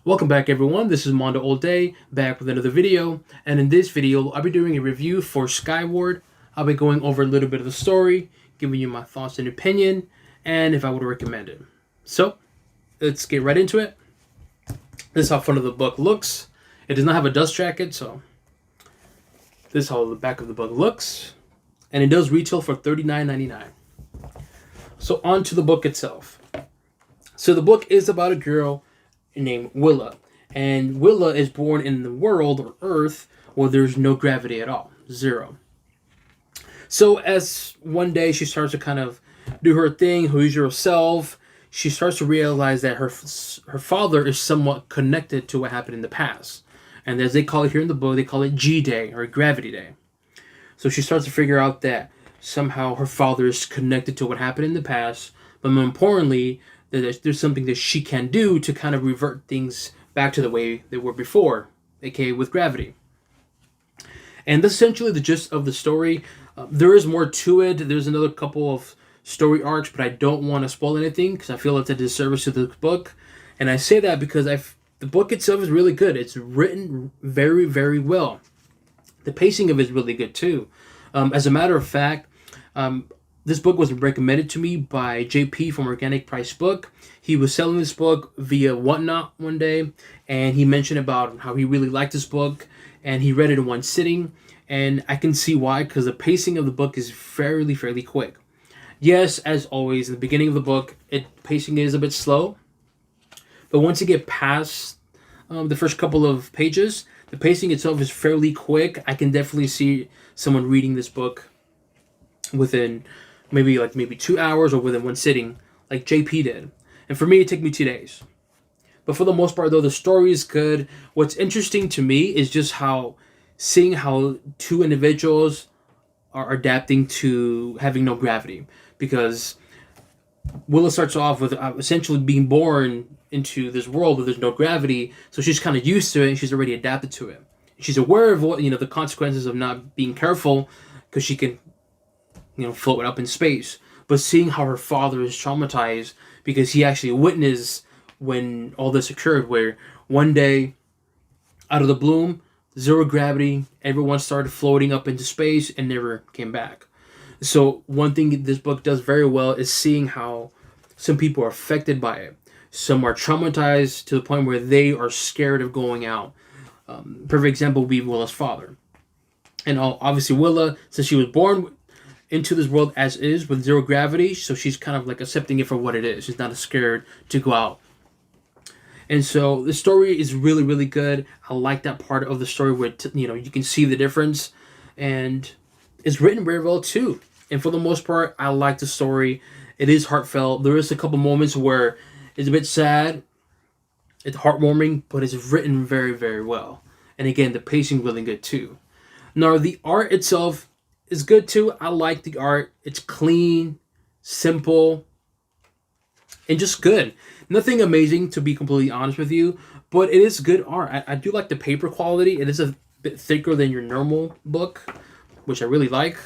Welcome back everyone, this is Mondo All Day, back with another video, and in this video I'll be doing a review for Skyward. I'll be going over a little bit of the story, giving you my thoughts and opinion, and if I would recommend it. So, let's get right into it. This is how front of the book looks. It does not have a dust jacket, so this is how the back of the book looks. And it does retail for $39.99. So on to the book itself. So the book is about a girl named Willa. And Willa is born in the world, or Earth, where there's no gravity at all. Zero. So as one day she starts to kind of do her thing, her usual self, she starts to realize that her father is somewhat connected to what happened in the past. And as they call it here in the book, they call it G-Day, or Gravity Day. So she starts to figure out that somehow her father is connected to what happened in the past, but more importantly, that there's something that she can do to kind of revert things back to the way they were before, aka with gravity. And that's essentially the gist of the story. There is more to it. There's another couple of story arcs, but I don't want to spoil anything because I feel it's a disservice to the book. And I say that because the book itself is really good. It's written very, very well. The pacing of it is really good too. As a matter of fact, this book was recommended to me by JP from Organic Price Book. He was selling this book via Whatnot one day, and he mentioned about how he really liked this book, and he read it in one sitting, and I can see why, because the pacing of the book is fairly quick. Yes, as always, in the beginning of the book, pacing is a bit slow, but once you get past the first couple of pages, the pacing itself is fairly quick. I can definitely see someone reading this book within maybe 2 hours or within one sitting, like JP did. And for me, it took me 2 days. But for the most part, though, the story is good. What's interesting to me is just seeing how two individuals are adapting to having no gravity. Because Willa starts off with essentially being born into this world where there's no gravity, so she's kind of used to it and she's already adapted to it. She's aware of the consequences of not being careful, because she can float up in space. But seeing how her father is traumatized because he actually witnessed when all this occurred, where one day, out of the bloom, zero gravity, everyone started floating up into space and never came back. So one thing this book does very well is seeing how some people are affected by it. Some are traumatized to the point where they are scared of going out. Perfect example would be Willa's father. And obviously Willa, since she was born into this world as is with zero gravity, so she's kind of like accepting it for what it is. She's not scared to go out. And so the story is really good. I like that part of the story where you can see the difference, and it's written very well too. And for the most part, I like the story. It is heartfelt. There is a couple moments where it's a bit sad. It's heartwarming, but it's written very well. And again, the pacing really good too. Now the art itself is good too. I like the art. It's clean, simple, and just good. Nothing amazing, to be completely honest with you, but it is good art. I do like the paper quality. It is a bit thicker than your normal book, which I really like.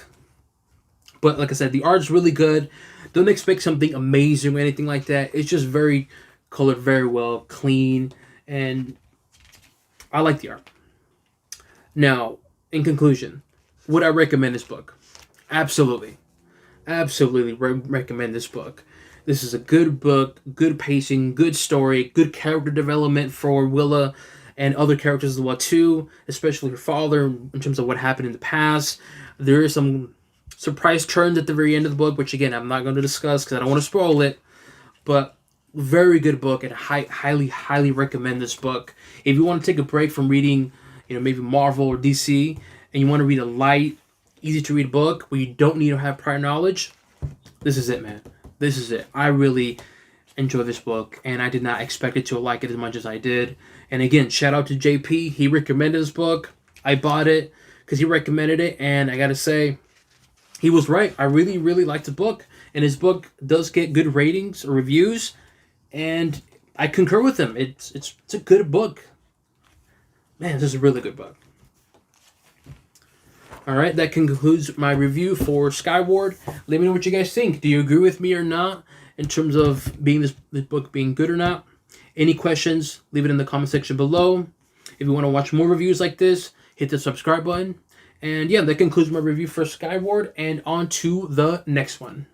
But like I said, the art's really good. Don't expect something amazing or anything like that. It's just very colored very well, clean, and I like the art. Now, in conclusion, would I recommend this book? Absolutely. Absolutely recommend this book. This is a good book, good pacing, good story, good character development for Willa and other characters as well too, especially her father in terms of what happened in the past. There is some surprise turns at the very end of the book, which again, I'm not going to discuss because I don't want to spoil it, but very good book, and highly recommend this book. If you want to take a break from reading, maybe Marvel or DC, and you want to read a light, easy to read book where you don't need to have prior knowledge, this is it, man. This is it. I really enjoy this book, and I did not expect it to like it as much as I did. And again, shout out to JP. He recommended this book. I bought it because he recommended it, and I gotta say, he was right. I really liked the book, and his book does get good ratings or reviews, and I concur with him. It's a good book. Man, this is a really good book. Alright, that concludes my review for Skyward. Let me know what you guys think. Do you agree with me or not in terms of this book being good or not? Any questions, leave it in the comment section below. If you want to watch more reviews like this, hit the subscribe button. And yeah, that concludes my review for Skyward, and on to the next one.